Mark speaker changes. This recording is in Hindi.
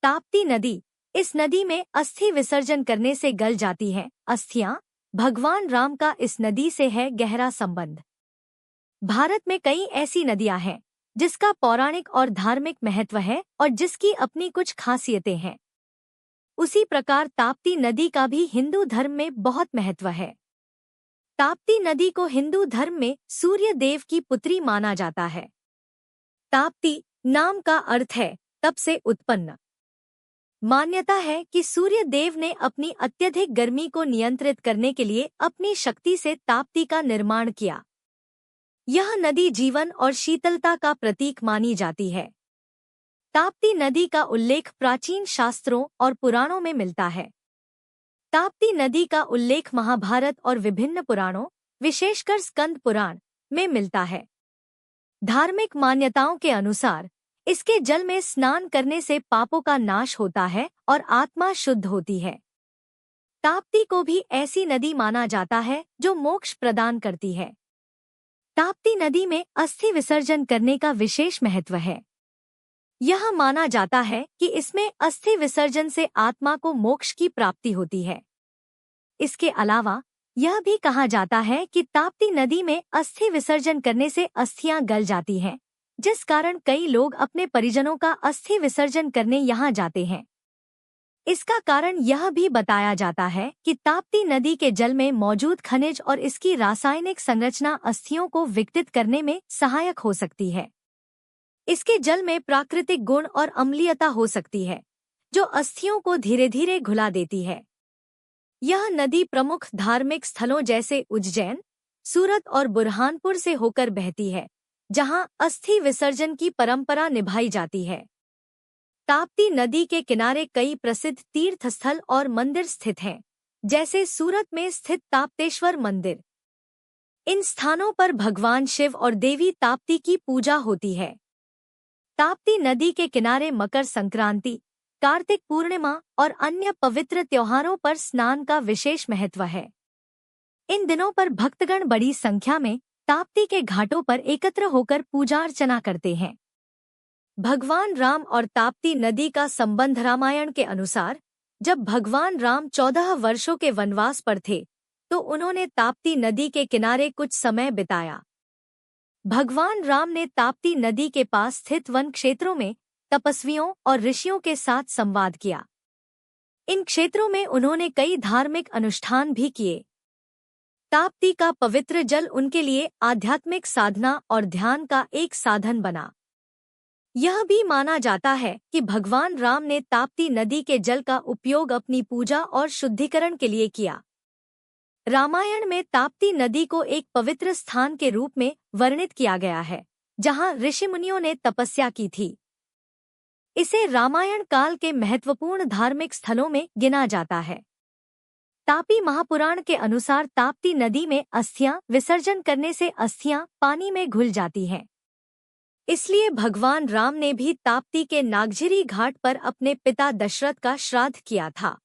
Speaker 1: ताप्ती नदी। इस नदी में अस्थि विसर्जन करने से गल जाती हैं अस्थियां। भगवान राम का इस नदी से है गहरा संबंध। भारत में कई ऐसी नदियां हैं जिसका पौराणिक और धार्मिक महत्व है और जिसकी अपनी कुछ खासियतें हैं। उसी प्रकार ताप्ती नदी का भी हिंदू धर्म में बहुत महत्व है। ताप्ती नदी को हिंदू धर्म में सूर्य देव की पुत्री माना जाता है। ताप्ती नाम का अर्थ है तप से उत्पन्न। मान्यता है कि सूर्य देव ने अपनी अत्यधिक गर्मी को नियंत्रित करने के लिए अपनी शक्ति से ताप्ती का निर्माण किया। यह नदी जीवन और शीतलता का प्रतीक मानी जाती है। ताप्ती नदी का उल्लेख प्राचीन शास्त्रों और पुराणों में मिलता है। ताप्ती नदी का उल्लेख महाभारत और विभिन्न पुराणों, विशेषकर स्कंद पुराण, में मिलता है। धार्मिक मान्यताओं के अनुसार इसके जल में स्नान करने से पापों का नाश होता है और आत्मा शुद्ध होती है। ताप्ती को भी ऐसी नदी माना जाता है जो मोक्ष प्रदान करती है। ताप्ती नदी में अस्थि विसर्जन करने का विशेष महत्व है। यह माना जाता है कि इसमें अस्थि विसर्जन से आत्मा को मोक्ष की प्राप्ति होती है। इसके अलावा यह भी कहा जाता है कि ताप्ती नदी में अस्थि विसर्जन करने से अस्थियां गल जाती हैं, जिस कारण कई लोग अपने परिजनों का अस्थि विसर्जन करने यहाँ जाते हैं। इसका कारण यह भी बताया जाता है कि ताप्ती नदी के जल में मौजूद खनिज और इसकी रासायनिक संरचना अस्थियों को विघटित करने में सहायक हो सकती है। इसके जल में प्राकृतिक गुण और अम्लीयता हो सकती है, जो अस्थियों को धीरे धीरे घुला देती है। यह नदी प्रमुख धार्मिक स्थलों जैसे उज्जैन, सूरत और बुरहानपुर से होकर बहती है, जहां अस्थि विसर्जन की परंपरा निभाई जाती है। ताप्ती नदी के किनारे कई प्रसिद्ध तीर्थस्थल और मंदिर स्थित हैं, जैसे सूरत में स्थित ताप्तेश्वर मंदिर। इन स्थानों पर भगवान शिव और देवी ताप्ती की पूजा होती है। ताप्ती नदी के किनारे मकर संक्रांति, कार्तिक पूर्णिमा और अन्य पवित्र त्योहारों पर स्नान का विशेष महत्व है। इन दिनों पर भक्तगण बड़ी संख्या में ताप्ती के घाटों पर एकत्र होकर पूजा अर्चना करते हैं। भगवान राम और ताप्ती नदी का संबंध रामायण के अनुसार, जब भगवान राम 14 वर्षों के वनवास पर थे, तो उन्होंने ताप्ती नदी के किनारे कुछ समय बिताया। भगवान राम ने ताप्ती नदी के पास स्थित वन क्षेत्रों में तपस्वियों और ऋषियों के साथ संवाद किया। इन क्षेत्रों में उन्होंने कई धार्मिक अनुष्ठान भी किए। ताप्ती का पवित्र जल उनके लिए आध्यात्मिक साधना और ध्यान का एक साधन बना। यह भी माना जाता है कि भगवान राम ने ताप्ती नदी के जल का उपयोग अपनी पूजा और शुद्धिकरण के लिए किया। रामायण में ताप्ती नदी को एक पवित्र स्थान के रूप में वर्णित किया गया है, जहां ऋषिमुनियों ने तपस्या की थी। इसे रामायण काल के महत्वपूर्ण धार्मिक स्थलों में गिना जाता है। तापी महापुराण के अनुसार ताप्ती नदी में अस्थियां विसर्जन करने से अस्थियां पानी में घुल जाती हैं। इसलिए भगवान राम ने भी ताप्ती के नागझिरी घाट पर अपने पिता दशरथ का श्राद्ध किया था।